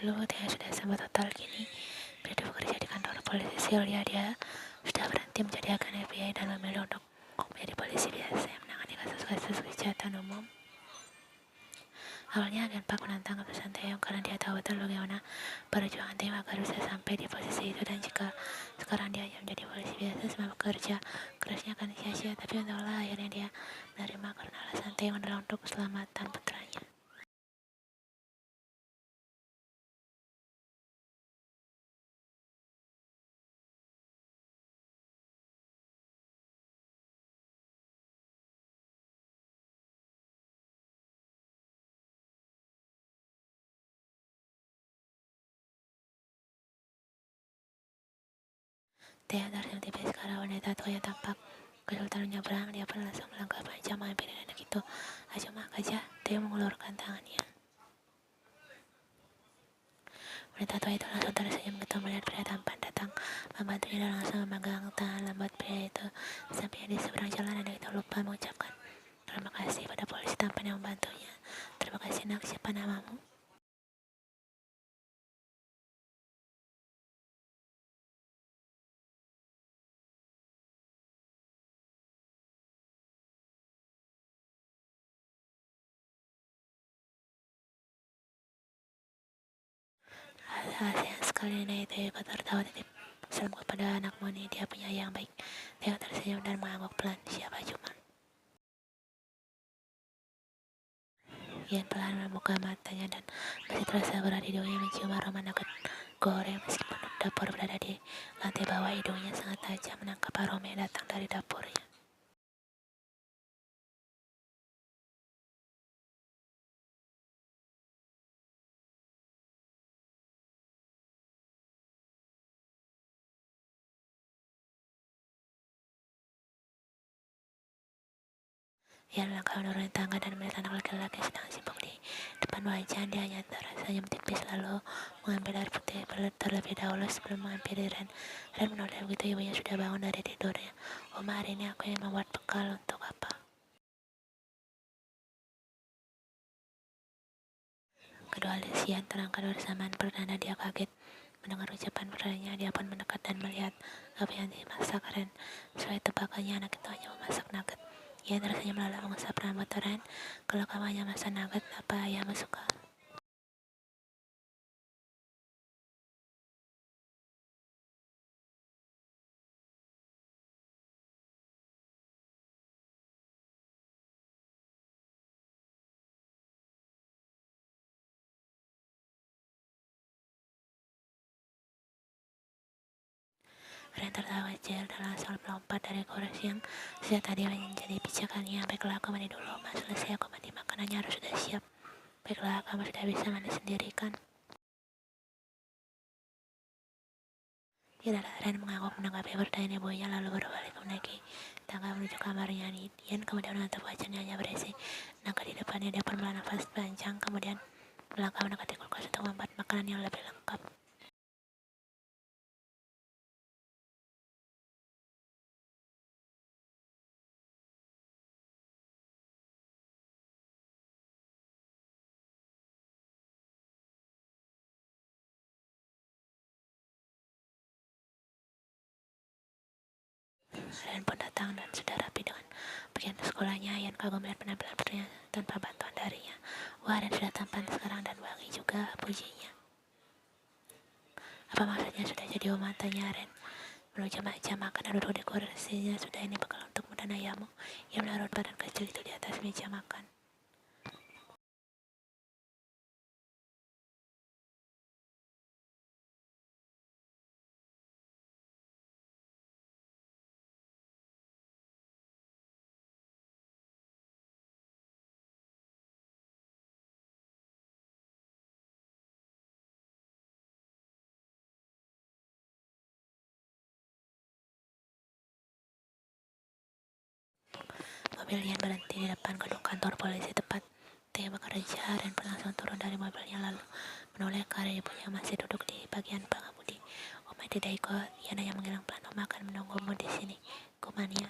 dulu, Tia sudah sembuh total. Kini Brady bekerja di kantor polisi Sylvia. Dia sudah berhenti menjadi agen FBI dan memilih untuk menjadi polisi biasa yang menangani kasus-kasus kejahatan umum. Awalnya agen Park menantang keputusan Taeyong karena dia tahu betul bagaimana perjuangan tim agar bisa sampai di posisi itu, dan jika sekarang dia hanya menjadi polisi biasa, semua bekerja kerasnya akan sia-sia. Tapi untunglah akhirnya dia menerima karena alasan Taeyong adalah untuk keselamatan putranya. Taeyong tersenyum tipis karena wanita tua yang tampak kesulitan menyeberang. Dia pun langsung melangkah panjang menghampiri nenek itu. Cuma aja, Taeyong mengulurkan tangannya. Wanita tua itu langsung tersenyum begitu melihat pria tampan datang membantunya dan langsung memegang tangan lembat pria itu. Sampainya di seberang jalan, nenek itu lupa mengucapkan terima kasih pada polisi tampan yang membantunya. Terima kasih nak, siapa namamu? Sayang sekali, nenek itu ikut tertawa titip salam kepada anak Moni. Dia punya yang baik. Dia tersenyum dan mengangguk pelan. Siapa cuma? Ian pelan membuka matanya dan masih terasa berat hidungnya mencium aroma nugget goreng. Meskipun dapur berada di lantai bawah, hidungnya sangat tajam menangkap aroma yang datang dari dapurnya. Ian melangkah menuruni tangga dan melihat anak laki-laki sedang sibuk di depan wajan. Dia hanya tersenyum tipis lalu mengambil air putih terlebih dahulu sebelum menghampiri Ren. Ren menoleh begitu ibunya sudah bangun dari tidurnya. Oma, hari ini aku yang membuat bekal. Untuk apa? Kedua alis Ian terangkat bersamaan. Perdana dia kaget mendengar ucapan pertanyaannya. Dia pun mendekat dan melihat apa yang dimasak Ren. Sesuai tebakannya, anak itu hanya memasak nugget. Ian tersenyum lalu mengusap rambut Ren. Kalau kamu hanya masak nugget, apa ayahmu suka? Ren tertawa kecil dan langsung melompat dari kursi yang sejak tadi menjadi pijakannya. Baiklah, aku mandi dulu. Mas, selesai aku mandi, makanannya harus sudah siap. Baiklah, kamu sudah bisa mandi sendiri kan? Tidak, Ren mengangguk menanggapi pertanyaan ibunya lalu berbalik menaiki tangga menuju kamarnya. Dian kemudian menutup wajahnya hanya berisi naga di depannya. Dia pun bernafas panjang kemudian melangkah mendekati kulkas untuk membuat makanan yang lebih lengkap. Ren pun datang dan sudah rapi dengan pakaian sekolahnya. Ian kagum melihat penampilan putrinya tanpa bantuan darinya. Wah, Ren sudah tampan sekarang dan wangi juga, pujinya. Apa maksudnya sudah jadi oma, tanya Ren. Menuju meja makan dan duduk di kursinya. Sudah, ini bekal untukmu dan ayahmu. Ia menaruh badan kecil itu di atas meja makan. Mobil Ian berhenti di depan gedung kantor polisi tepat Tia bekerja. Ren pun langsung turun dari mobilnya lalu menoleh ke arah ibunya yang masih duduk di bagian pengemudi. Oma tidak ikut. Ian hanya menghilang pelan. Oma akan menunggumu di sini, kumania.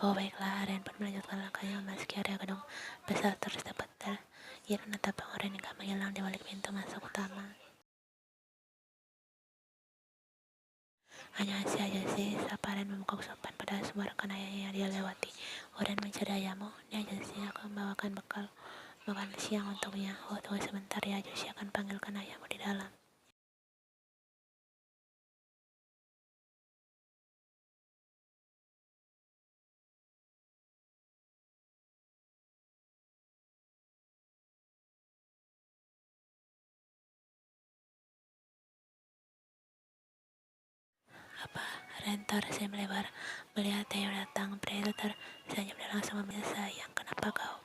Oh baiklah, Ren pun melanjutkan langkahnya memasuki area gedung besar tersebut. Ia menatap Bang Oren hingga menghilang di balik pintu masuk utama. Hanya saja sih, sapa Ren membuka sopan pada semua rekan ayahnya yang dia lewati. Oren mencari ayahmu, ini aja sih aku membawakan bekal makan siang untuknya. Oh tunggu sebentar ya, Josie akan panggilkan ayahmu di dalam. Apa? Ren tersenyum melebar melihat Theo datang. Pria itu tersenyum dan langsung meminta, sayang, kenapa kau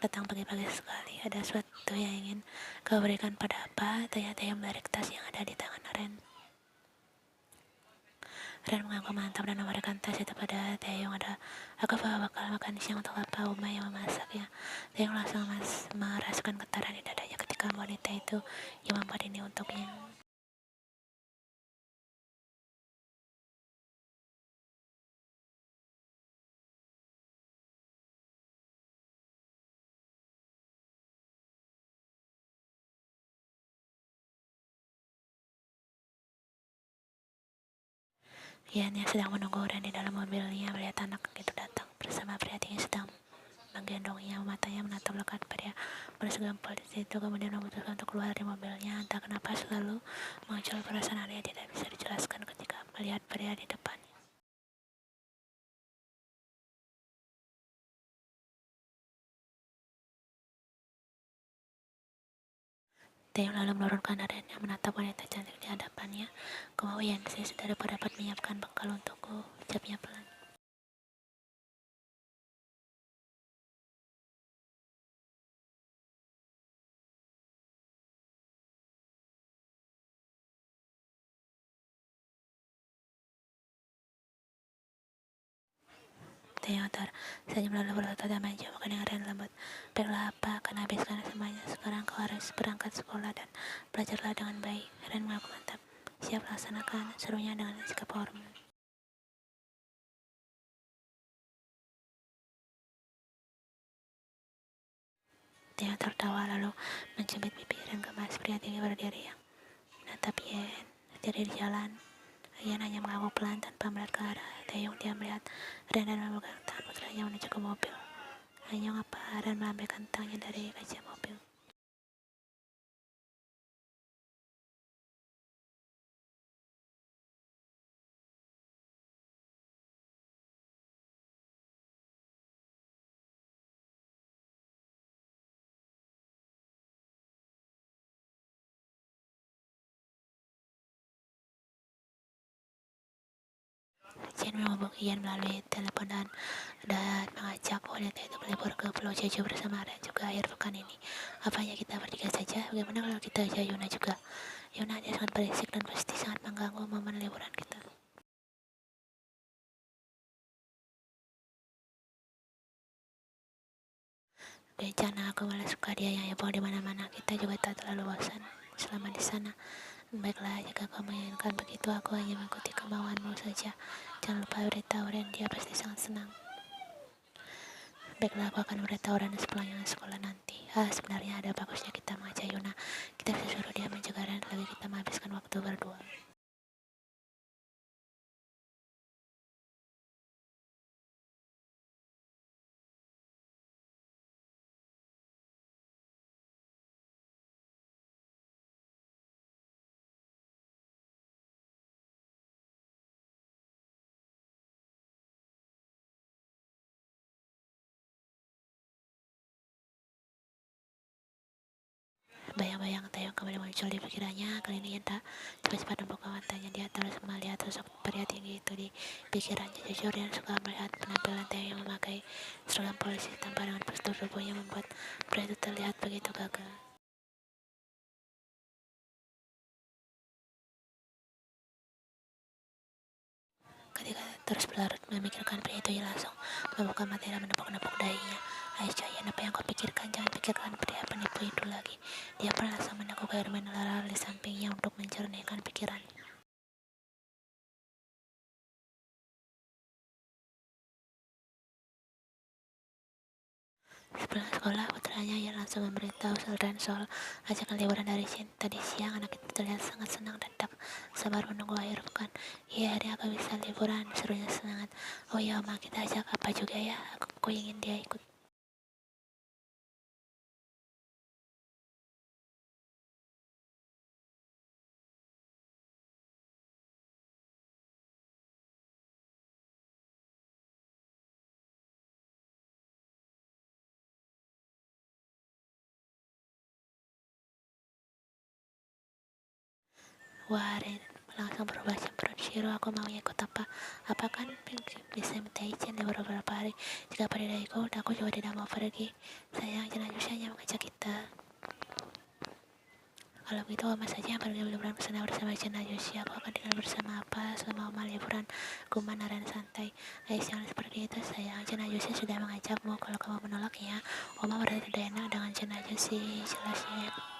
datang pagi-pagi sekali? Ada sesuatu yang ingin kau berikan pada apa? Tanya Theo menarik tas yang ada di tangan Ren. Ren mengaku mantap dan memberikan tas itu pada Taeyong. Aku bawa bakal makan siang untuk apa Uma yang memasaknya. Taeyong langsung merasakan getaran di dadanya ketika wanita itu yang membuat ini untuknya. Ian yang sedang menunggu Ren di dalam mobilnya melihat anak itu datang bersama pria tinggi sedang menggendongnya. Matanya menatap lekat pria bersegampol di situ, kemudian memutuskan untuk keluar dari mobilnya. Entah kenapa selalu muncul perasaan aneh tidak bisa dijelaskan ketika melihat pria di depan. Theo lalu menurunkan nadanya menatap wanita cantik di hadapannya. Kemudian saya sudah dapat menyiapkan bekal untukku, ucapnya pelan. Theo tersenyum lalu berkata dan menjawab dengan rendah lembut. Baiklah, apa akan habiskan semuanya. Sekarang kau harus berangkat sekolah dan belajarlah dengan baik. Ren mengaku mantap. Siap laksanakan, serunya dengan sikap hormat. Theo tertawa lalu mencubit pipi Ren gemas. Pria tinggi berdiri yang menatap Yen berdiri di jalan. Ian hanya mengaku pelan tanpa melihat ke arah Taeyong. Dia melihat Ren dan memegang tangan putranya menuju ke mobil. Hanya apa Ren melambaikan tangannya dari kaca mobil. Chen menghubungi Ian melalui telepon dan mengajak wanita itu berlibur ke Pulau Jeju bersama Ren juga akhir pekan ini. Apanya kita bertiga saja? Bagaimana kalau kita ajak Yuna juga? Yuna dia sangat berisik dan pasti sangat mengganggu momen liburan kita. Bencana aku malah suka dia yang heboh di mana-mana. Kita juga tak terlalu bosan selama di sana. Baiklah, jika kamu menginginkan begitu, aku hanya mengikuti kemauanmu saja. Jangan lupa beritahu Ren, dia pasti sangat senang. Baiklah, aku akan beritahu Ren sepulangnya sekolah nanti. Sebenarnya ada bagusnya kita mengajak Yuna. Kita bisa suruh dia menjaga Ren, lagi kita menghabiskan waktu berdua. Bayang-bayang Taeyong kembali muncul di pikirannya. Kali ini Yenta cepat-cepat membuka matanya. Dia terus melihat sosok pria tinggi itu di pikirannya. Jujur dia suka melihat penampilan Taeyong yang memakai seragam polisi tanpa dengan postur tubuhnya membuat pria itu terlihat begitu gagah. Ketika terus berlarut memikirkan pria itu, ia langsung membuka mata dan menepuk-nepuk dahinya. Aisyah, Yan, apa yang kau pikirkan? Jangan pikirkan pria penipu itu lagi. Dia pun langsung menekuk air mineral di sampingnya untuk mencernihkan pikiran. Sepulang sekolah, putranya ia langsung memberitahu Sultan soal ajakan liburan dari Jin. Tadi siang, anak itu terlihat sangat senang dan tak sabar menunggu akhir pekan. Iya, hari aku bisa liburan, serunya semangat. Oh ya, Oma, kita ajak apa juga ya? Aku ingin dia ikut. Wah, hari langsung berubah cemberut. Shiro, aku mau ikut apa? Apa kan bisa minta izin di beberapa hari. Jika pada tidak ikut, aku juga tidak mau pergi. Sayang, jangan hanya mengajak kita. Kalau begitu, Oma saja yang pergi liburan bersama Cina Yoshi. Aku akan tinggal bersama apa selama Oma liburan. Guman dan santai. Jangan seperti itu, sayang. Cina Yoshi sudah mengajakmu. Kalau kamu menolak ya, Oma berarti tidak enak dengan Cina Yoshi. Jelasnya.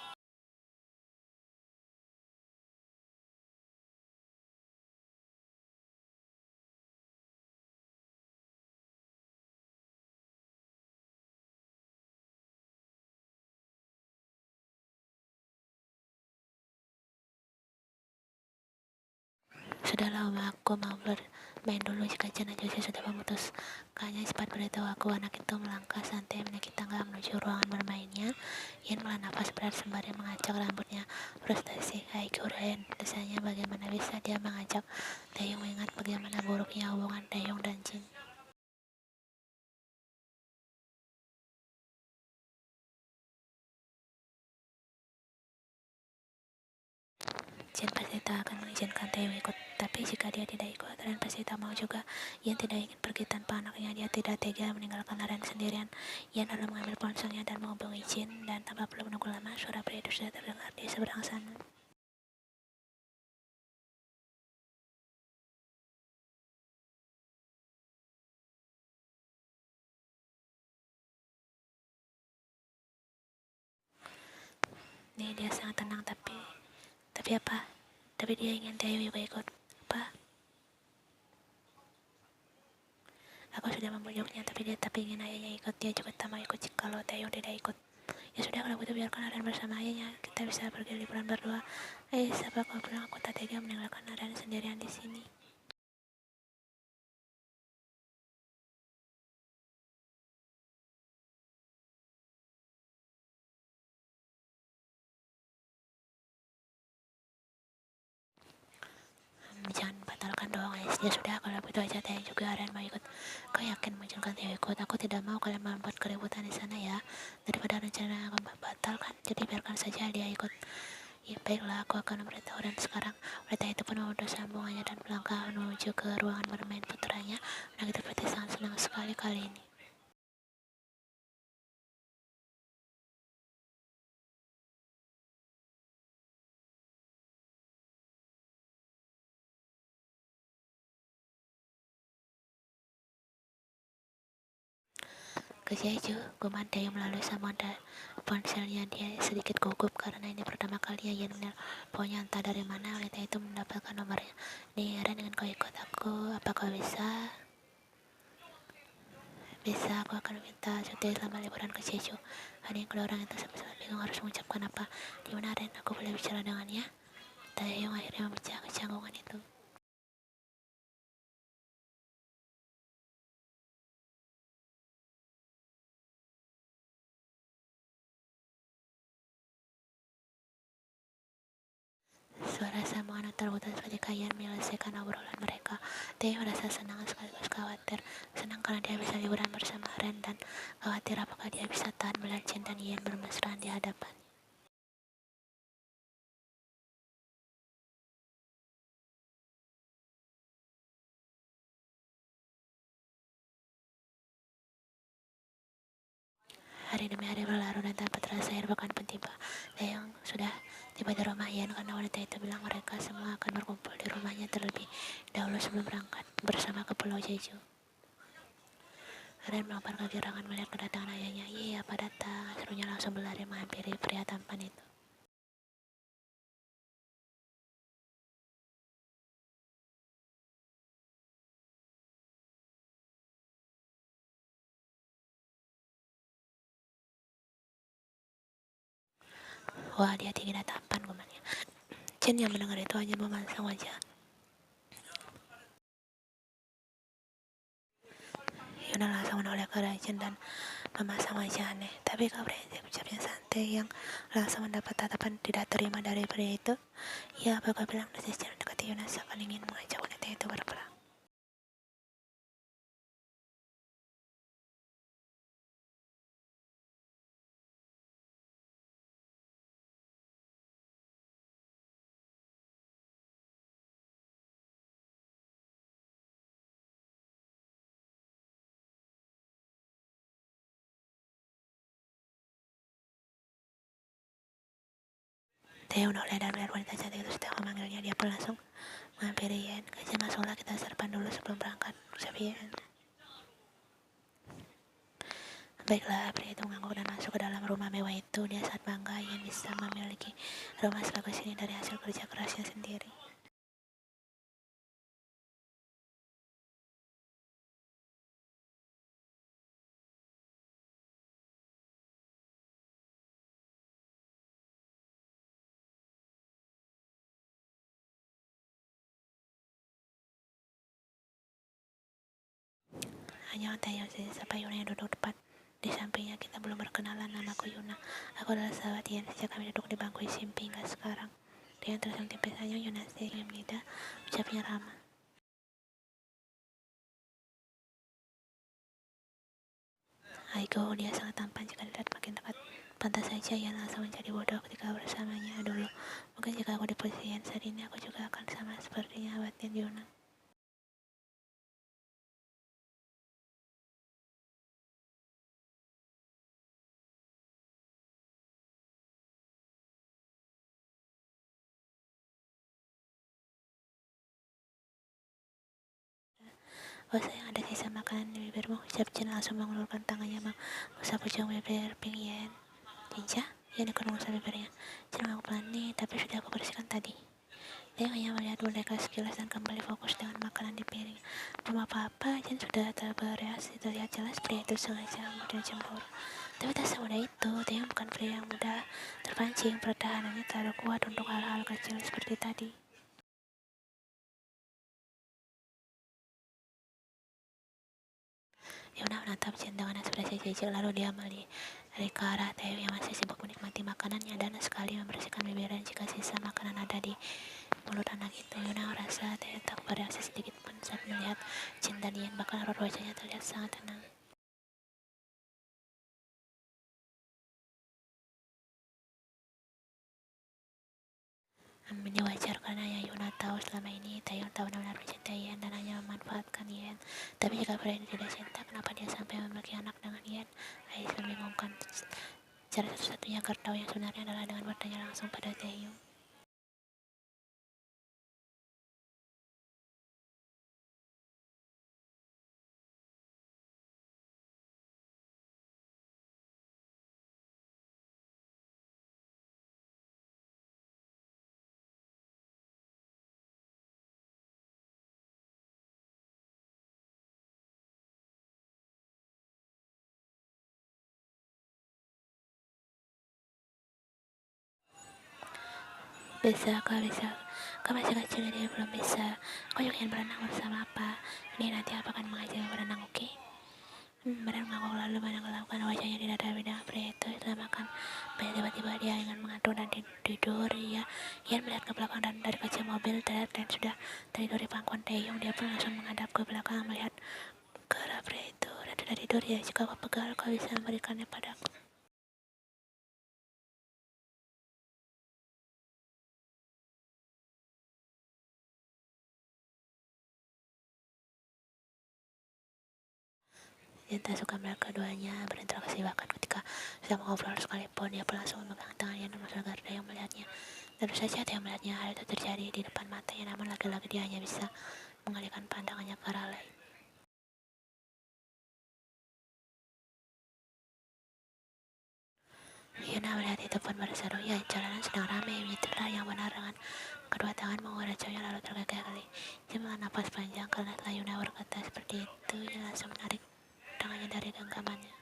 Sudahlah, Oma, aku mau bermain dulu. Jika Cina Josie sudah memutuskannya, cepat beritahu aku. Anak itu melangkah santai menaiki tangga menuju ruangan bermainnya. Ian melah nafas berat sembari mengacak rambutnya. Frustasi, Ren, desanya bagaimana bisa dia mengajak Taeyong mengingat bagaimana buruknya hubungan Taeyong dan Jin. Jin pasti tak akan mengizinkan Taeyong ikut. Tapi jika dia tidak ikut, Ren pasti tak mau juga. Ian tidak ingin pergi tanpa anaknya. Dia tidak tega meninggalkan Ren sendirian. Ian lalu mengambil ponselnya dan menghubungi Jin. Dan tanpa perlu menunggu lama, suara pria itu sudah terdengar di seberang sana. Nih, dia sangat tenang, tapi apa? Tapi dia ingin Taeyong juga ikut. Apa? Aku sudah membujuknya, tapi dia tak ingin ayahnya ikut. Dia juga tak mau ikut kalau Taeyong tidak ikut. Ya sudah, kalau begitu biarkan Aren bersama ayahnya. Kita bisa pergi liburan berdua. Siapa kau bilang aku tak tega meninggalkan Aren sendirian di sini? Jangan batalkan dong, Ais. Ya sudah, kalau begitu aja Taeyong juga Aren mau ikut. Kau yakin mengizinkan Taeyong ikut? Aku tidak mau kalian membuat keributan di sana ya. Daripada rencana yang akan batalkan, jadi biarkan saja dia ikut. Ya baiklah, aku akan memberitahu. Dan sekarang wanita itu pun memutus sambungannya dan melangkah menuju ke ruangan bermain putranya. Anak itu pasti sangat senang sekali kali ini. Ke Jeju, Guman Taeyong melalui sambungan ponselnya. Dia sedikit gugup karena ini pertama kalinya ia menelponnya. Entah dari mana wanita itu mendapatkan nomornya. Nih, Ren ingin kau ikut aku. Apa kau bisa? Bisa, aku akan minta cuti selama liburan ke Jeju. Yang kedua orang itu sama-sama bingung harus mengucapkan apa. Di mana Ren? Aku boleh bicara dengannya? Taeyong akhirnya memecah kecanggungan itu. Suara sambungan terputus ketika Ian menyelesaikan obrolan mereka. Taeyong merasa senang sekaligus khawatir. Senang karena dia bisa liburan bersama Ren dan khawatir apakah dia bisa tahan melihat Jin dan Ian bermesraan di hadapan. Hari demi hari berlalu dan tanpa terasa akhir pekan pun tiba. Taeyong sudah tiba di rumah Ian karena wanita itu bilang mereka semua akan berkumpul di rumahnya terlebih dahulu sebelum berangkat bersama ke Pulau Jeju. Ren melompat kegirangan melihat kedatangan ayahnya. Iya, apa datang? Serunya langsung berlari menghampiri pria tampan itu. Wah, dia tinggi dan tampan gumannya. Chen yang mendengar itu hanya memasang wajah. Yuna langsung menoleh ke arah Chen dan memasang wajah aneh. Tapi komprehensif ucapnya santai yang langsung mendapat tatapan tidak terima dari pria itu. Ya, apa kau bilang? Desis Chen mendekati Yuna seakan ingin mengajak wanita itu berperang. Dia menoleh dan melihat wanita cantik itu sedang memanggilnya. Dia pun langsung menghampiri Yen. Kajian masuklah, kita sarapan dulu sebelum berangkat, ucap Yen. Baiklah, pria itu mengangguk dan masuk ke dalam rumah mewah itu. Dia sangat bangga Yen bisa memiliki rumah sebagus ini dari hasil kerja kerasnya sendiri. Hanya tanya siapa Yuna yang duduk tepat di sampingnya. Kita belum berkenalan, namaku Yuna. Aku adalah sahabat Yen sejak kami duduk di bangku SMP hingga sekarang. Dengan tersenyum tipis hanya Yuna sedikit lidah, ucapnya ramah. Aiko, dia sangat tampan jika dilihat makin dekat. Pantas saja Yen langsung menjadi bodoh ketika bersamanya dulu. Mungkin jika aku di posisi Yen saat ini, aku juga akan sama sepertinya batin Yuna. Oh sayang, ada sisa makanan di bibirmu, ucap Chen langsung mengulurkan tangannya mengusap ujung bibir Ping Yen. Jinja? Yen ikut mengusap bibirnya. Chen mengangguk pelan nih, tapi sudah aku bersihkan tadi. Dia hanya melihat boneka sekilas dan kembali fokus dengan makanan di piring. Belum apa-apa, Chen sudah tak bereaksi. Terlihat jelas pria itu sengaja mudah cemburu. Tapi tak semudah itu, dia bukan pria yang mudah terpancing. Pertahanannya terlalu kuat untuk hal-hal kecil seperti tadi. Yuna menatap Chen dengan ekspresi jijik, lalu dia melirik ke arah Taeyong yang masih sibuk menikmati makanannya dan sekali membersihkan bibirnya jika sisa makanan ada di mulut anak itu. Yuna merasa Taeyong tak bereaksi sedikit pun saat melihat Chen dan Yen, bahkan raut wajahnya terlihat sangat tenang. Ini wajar karena yang Yuna tahu selama ini Taeyong tak benar-benar mencintai Yen dan hanya memanfaatkan Yen. Tapi jika pria ini tidak cinta, kenapa dia sampai memiliki anak dengan Yen? Ais membingungkan. Cara satu-satunya agar tahu yang sebenarnya adalah dengan bertanya langsung pada Taeyong. Bisa, kau masih kecil jadi belum bisa. Kau juga ingin berenang bersama apa? Ini nanti apa akan mengajarmu berenang, oke? Berenang mengangguk lalu menenggelamkan wajahnya di dada bidang pria itu setelah makan. Tiba-tiba dia ingin mengantuk dan tidur. Ia melihat ke belakang dan dari kaca mobil terlihat dan sudah tertidur di pangkuan Taeyong. Dia pun langsung menghadap ke belakang melihat ke arah pria itu dan sudah tidur. Ya, jika kau pegal, kau bisa memberikannya padaku. Dia tak suka melihat keduanya berinteraksi, bahkan ketika sedang mengobrol sekalipun. Dia pun langsung memegang tangannya dan masuk agar Taeyong melihatnya. Tentu saja Taeyong melihatnya, hal itu terjadi di depan matanya, namun lagi-lagi dia hanya bisa mengalihkan pandangannya ke arah lain. Yuna melihat itu pun berseru, ya jalanan sedang ramai, itulah yang benar. Dengan kedua tangan mengucapnya lalu tergagah-gagah. Dia menghela napas panjang karena setelah Yuna berkata seperti itu, dia langsung menarik tangannya dari genggamannya.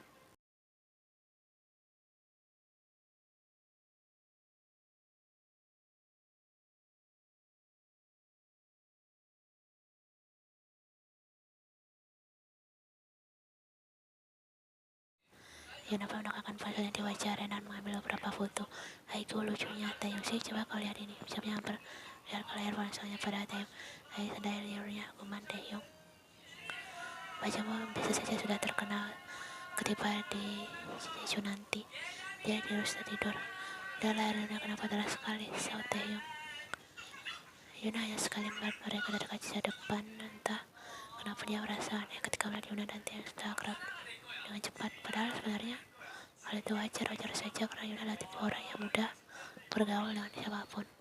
Yuna pun menegakkan posenya di wajahnya dan mengambil beberapa foto. Aigo lucunya Taeyong sih, coba kau lihat ini. Siapnya lihat ke layar ponselnya pada Taeyong. Hai sedaya liurnya kuman Taeyong. Wajahmu bisa saja sudah terkenal ketiba di Jeju nanti. Dia harus tidur. Udah layarnya kenapa terasa sekali, saut Taeyong. Yuna hanya sekali melihat mereka dari kaca depan. Entah kenapa dia merasa aneh ketika melihat Yuna dan Taeyong sudah akrab dengan cepat. Padahal sebenarnya hal itu wajar saja karena Yuna relatif orang yang mudah bergaul dengan siapapun.